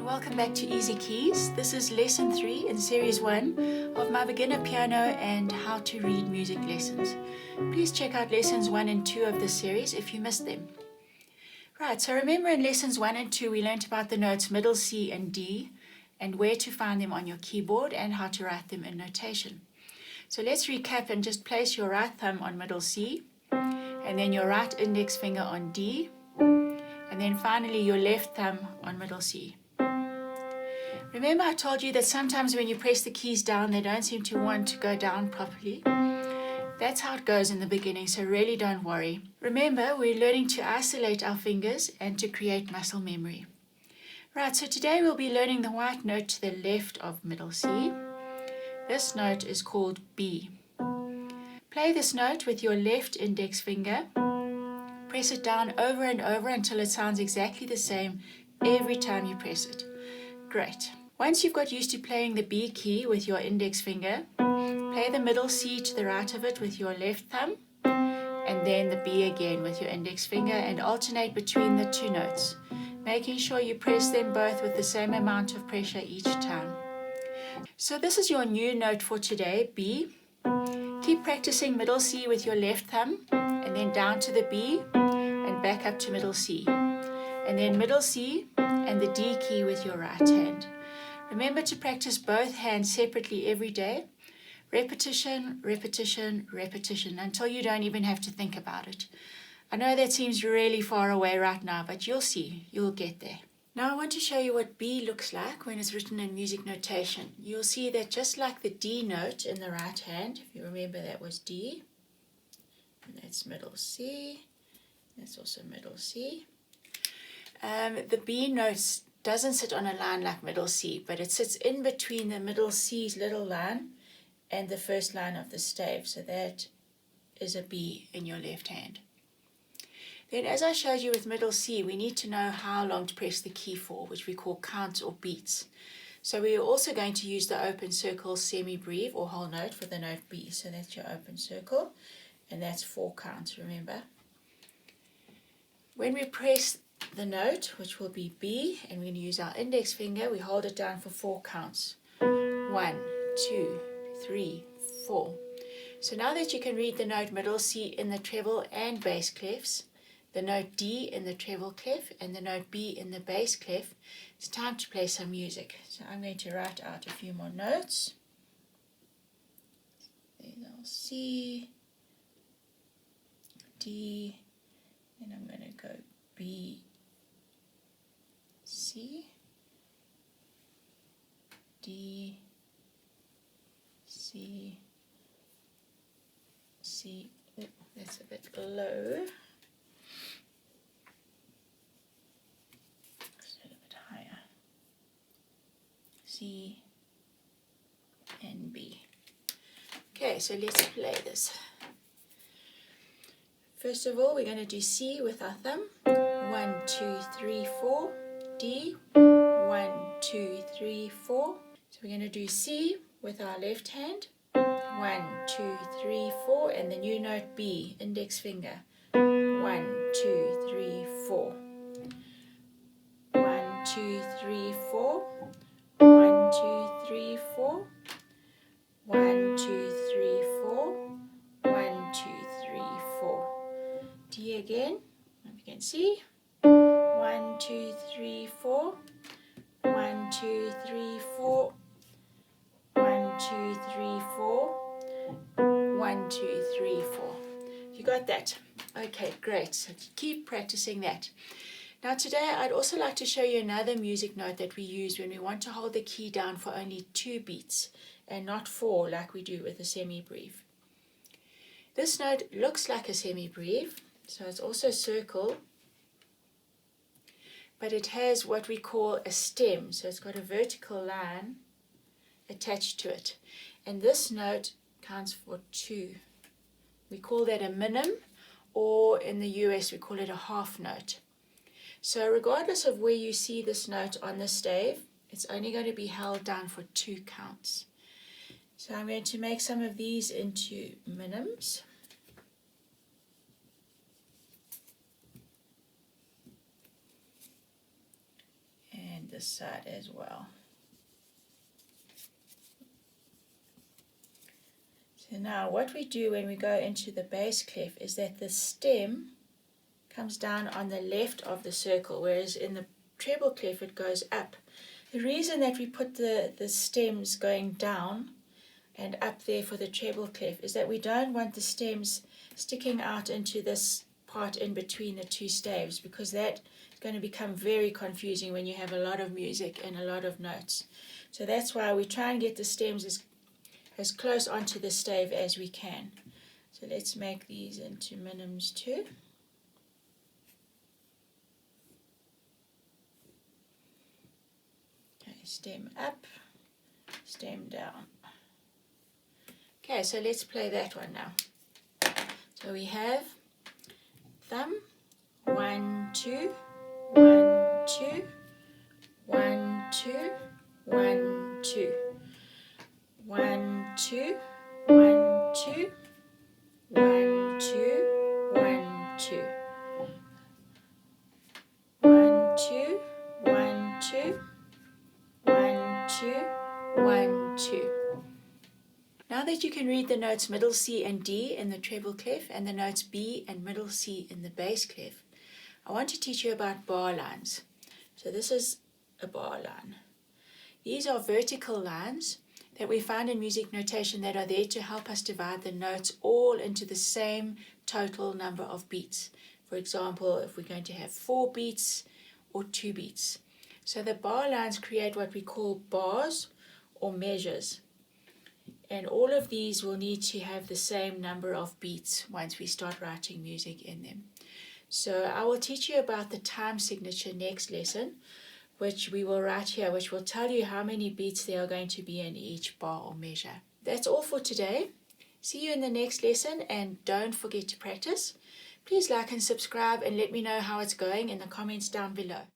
welcome back to Easy Keys. This is lesson 3 in series 1 of my beginner piano and how to read music lessons. Please check out lessons 1 and 2 of this series if you missed them. Right, so remember in lessons 1 and 2 we learned about the notes middle C and D and where to find them on your keyboard and how to write them in notation. So let's recap and just place your right thumb on middle C and then your right index finger on D and then finally your left thumb on middle C. Remember I told you that sometimes when you press the keys down they don't seem to want to go down properly. That's how it goes in the beginning, so really don't worry. Remember, we're learning to isolate our fingers and to create muscle memory. Right, so today we'll be learning the white note to the left of middle C. This note is called B. Play this note with your left index finger. Press it down over and over until it sounds exactly the same every time you press it. Great. Once you've got used to playing the B key with your index finger, play the middle C to the right of it with your left thumb, and then the B again with your index finger, and alternate between the two notes, making sure you press them both with the same amount of pressure each time. So this is your new note for today, B. Keep practicing middle C with your left thumb, and then down to the B, and back up to middle C. And then middle C and the D key with your right hand. Remember to practice both hands separately every day. Repetition, repetition, repetition, until you don't even have to think about it. I know that seems really far away right now, but you'll see, you'll get there. Now I want to show you what B looks like when it's written in music notation. You'll see that just like the D note in the right hand, if you remember that was D, and that's middle C, that's also middle C. The B note doesn't sit on a line like middle C, but it sits in between the middle C's little line and the first line of the stave, so that is a B in your left hand. Then as I showed you with middle C, we need to know how long to press the key for, which we call counts or beats. So we are also going to use the open circle semi-breve or whole note for the note B. So that's your open circle, and that's 4 counts, remember. When we press the note, which will be B, and we're going to use our index finger, we hold it down for 4 counts. 1, 2, 3, 4. So now that you can read the note middle C in the treble and bass clefs, the note D in the treble clef, and the note B in the bass clef, it's time to play some music. So I'm going to write out a few more notes. Then I'll C, D, and I'm going to go B, C, D, C, C, oh, that's a bit low, let's do it a bit higher, C and B. Okay, so let's play this. First of all, we're going to do C with our thumb, 1, 2, 3, 4, D, 1, 2, 3, 4. So we're going to do C with our left hand, 1, 2, 3, 4, and the new note B, index finger, 1, 2, 3, 4, 1, 2, 3, 4, 1, 2, 3, 4, 1, 2, 3, 4, 1, 2, 3, 4. D again, and we can see, 1, 2, 3, 4, 1, 2, 3, 4, 1, 2, 3, 4, 1, 2, 3, 4. You got that? Okay, great. So keep practicing that. Now today I'd also like to show you another music note that we use when we want to hold the key down for only 2 beats and not 4 like we do with a semi-breve. This note looks like a semi-breve, so it's also circle, but it has what we call a stem, so it's got a vertical line attached to it. And this note counts for 2. We call that a minim, or in the US we call it a half note. So regardless of where you see this note on the stave, it's only going to be held down for 2 counts. So I'm going to make some of these into minims. this side as well. So now what we do when we go into the bass clef is that the stem comes down on the left of the circle, whereas in the treble clef it goes up. The reason that we put the stems going down and up there for the treble clef is that we don't want the stems sticking out into this part in between the two staves, because that is going to become very confusing when you have a lot of music and a lot of notes. So that's why we try and get the stems as close onto the stave as we can. So let's make these into minims too. Okay, stem up, stem down. Okay, so let's play that one now. So we have thumb, 1, 2, 1, 2, 1, 2, 1, 2, 1, 2, 1, 2, 1, 2, 1, 2, 1, 2, 1, 2, 1, 2, 1, 2. Now that you can read the notes middle C and D in the treble clef and the notes B and middle C in the bass clef, I want to teach you about bar lines. So this is a bar line. These are vertical lines that we find in music notation that are there to help us divide the notes all into the same total number of beats. For example, if we're going to have 4 beats or 2 beats. So the bar lines create what we call bars or measures. And all of these will need to have the same number of beats once we start writing music in them. So I will teach you about the time signature next lesson, which we will write here, which will tell you how many beats there are going to be in each bar or measure. That's all for today. See you in the next lesson, and don't forget to practice. Please like and subscribe and let me know how it's going in the comments down below.